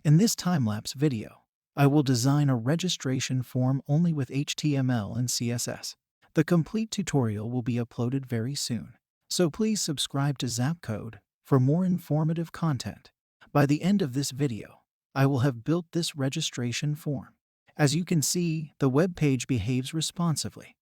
In this time-lapse video, I will design a registration form only with HTML and CSS. The complete tutorial will be uploaded very soon, so please subscribe to ZapCode for more informative content. By the end of this video, I will have built this registration form. As you can see, the web page behaves responsively.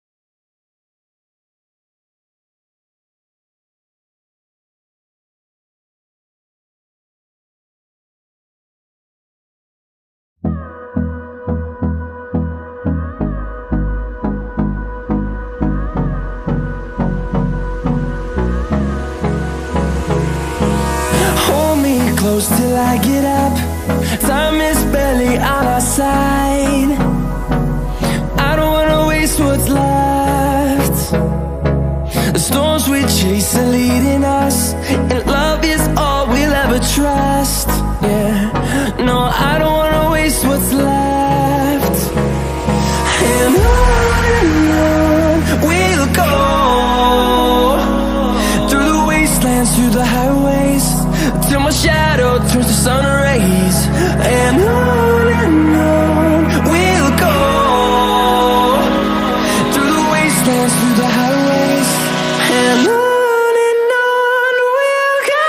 Close till I get up. Time is barely on our side. I don't wanna waste what's left. The storms we chase are leading us, and love is all we'll ever trust. Yeah, no, I don't wanna waste what's left. And on we'll go, through the wastelands, through the highways, till my shadow turns to sun rays. And on we'll go, through the wastelands, through the highways, and on we'll go.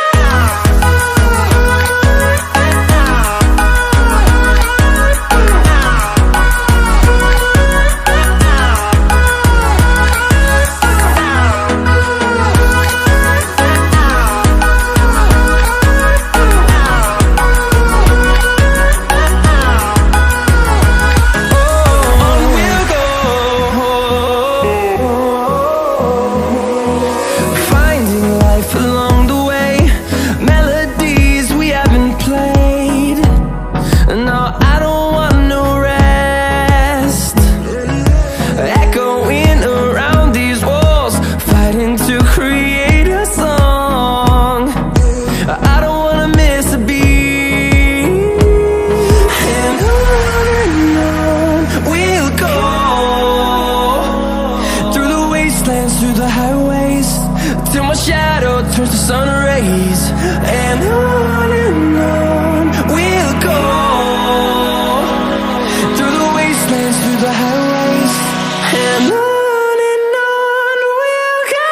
Through the highways, till my shadow turns to sun rays. And on we'll go, through the wastelands, through the highways, and on we'll go.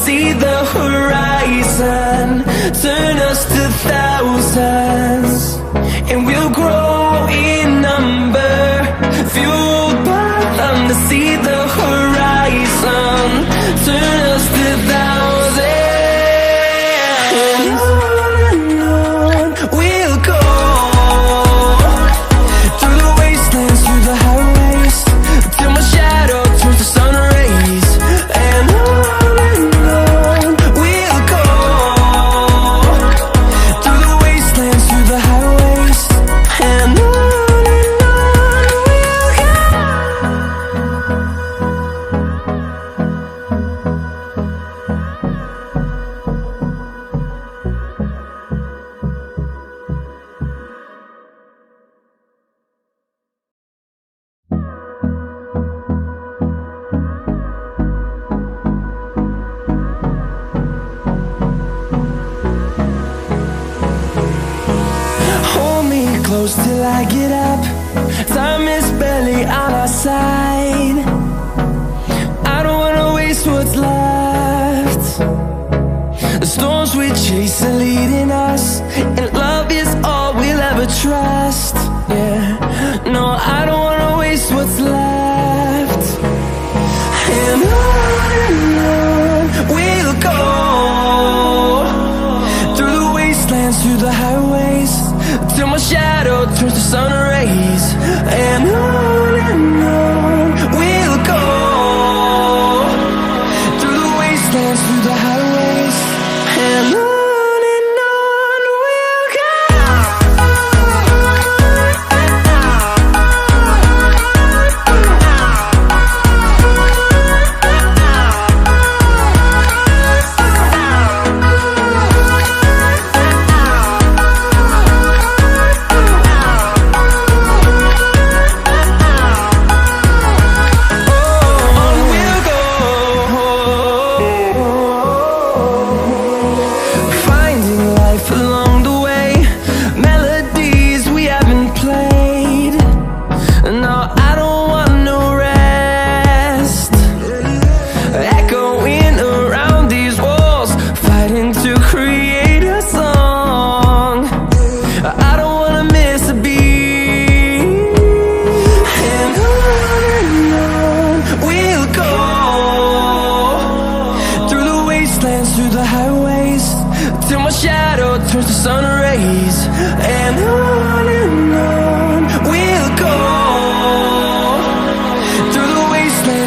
See the horizon turn us to thousands, and we'll grow in number, fueled by them to see the horizon turn us to thousands. And on we'll go, through the wastelands, through the highways, till my shadow turns to sun rays. And close till I get up. Time is barely on our side. I don't wanna waste what's left. The storms we chase are leading us, and love is all we'll ever trust. Yeah, no, I don't wanna waste what's left. And on we'll go, through the wastelands, through the highways, till my shadow turns to sun rays. And on we'll go, through the wastelands, through the highways, and on. We'll go.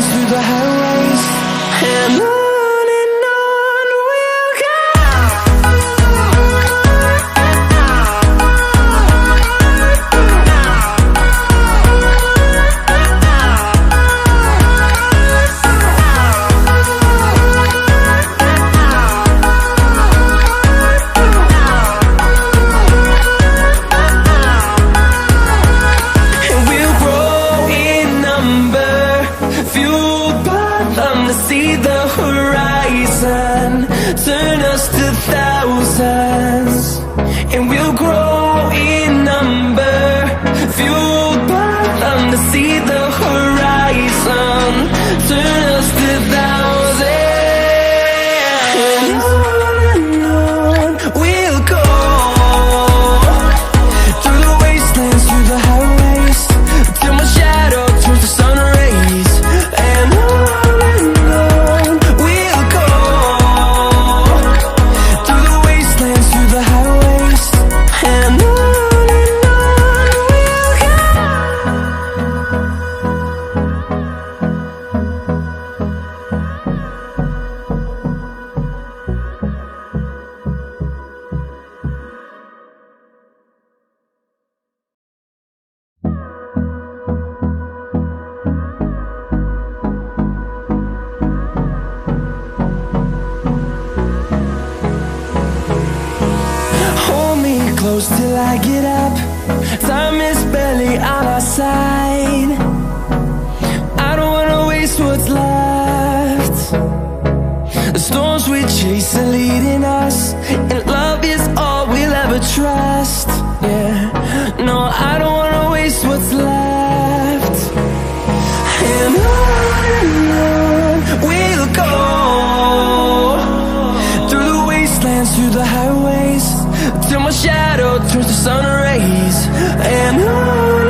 wastelands, through the highways, and on we'll go. See the horizon, turn us to thousands, and we'll grow in number, fueled by them to see the horizon, turn us to thousands, and on we'll go, through the wastelands, through the highways, till my shadow turns to sun rays, and on close till I get up. Time is barely on our side. I don't wanna waste what's left. The storms we chase are leading us, and love is all we'll ever trust. Yeah, no, I don't wanna waste what's left. And on we'll go, through the wastelands, through the highways, till my shadow turns to sun rays, and on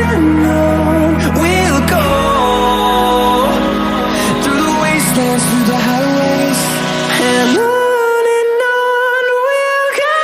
we'll go, through the wastelands, through the highways, and on we'll go.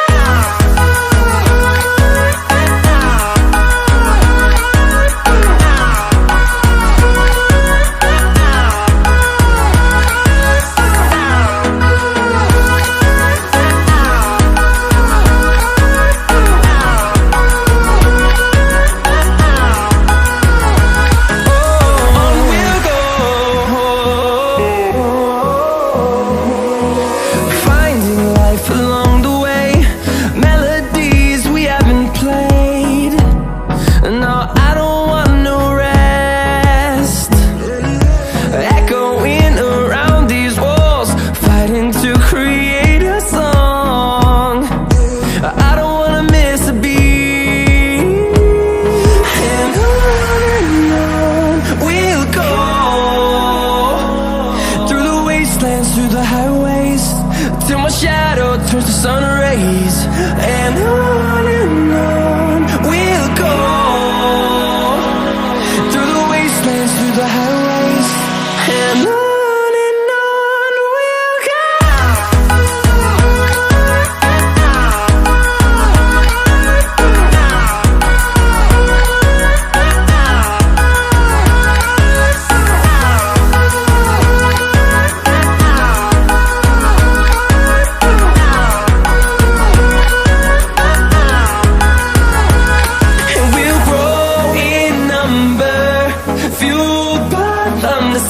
Through the highways, till my shadow turns to sun rays, and on we'll go, through the wastelands, through the highways, and on we'll go.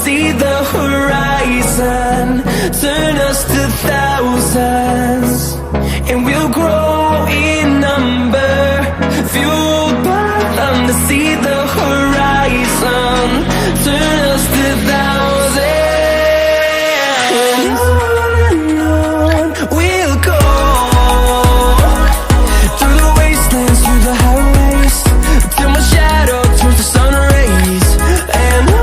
See the horizon, turn us to thousands, and we'll grow in number, fueled by them to see the horizon, turn us to thousands, and on we'll go, through the wastelands, through the highways, till my shadow turns to sun rays, and on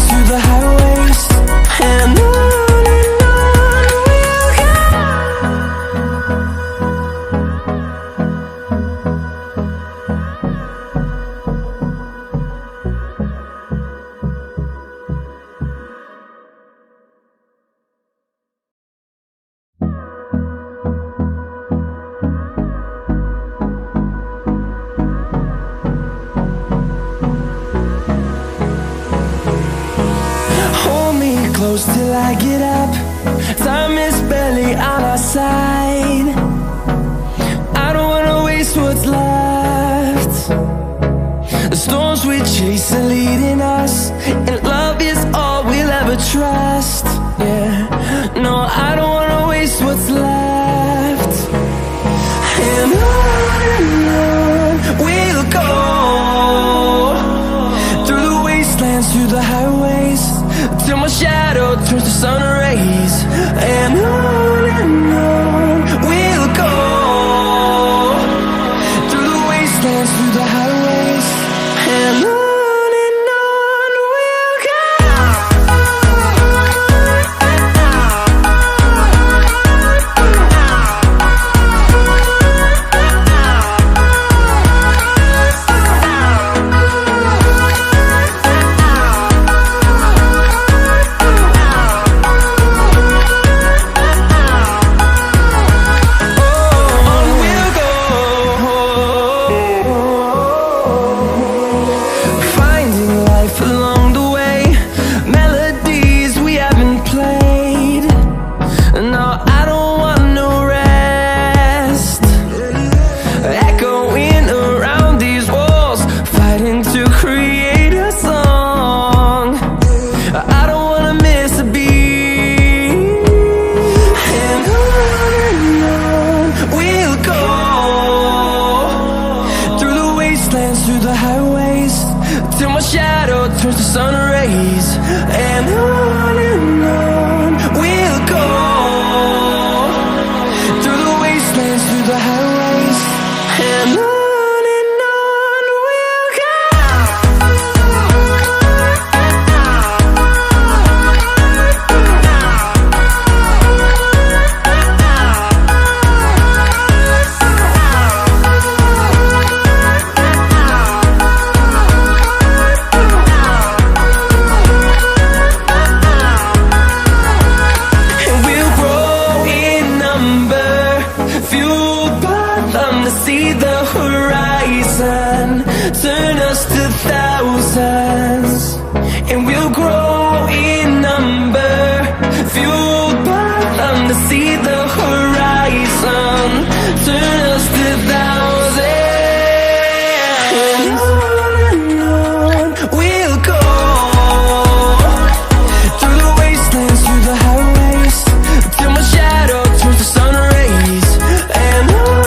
through the highways, and on we'll go. close till I get up. Time is barely on our side. I don't wanna waste what's left. The storms we chase are leading us, and love is all we'll ever trust. Yeah, no, I don't wanna waste what's left. And on we'll go, through the wastelands, through the highways, till my shadow turns to sun rays. And on we'll go, through the wastelands, through the highways, and on we'll go. Through the highways, till my shadow turns to sun rays. And on we'll go, through the wastelands, through the highways, and on we'll go. See the horizon.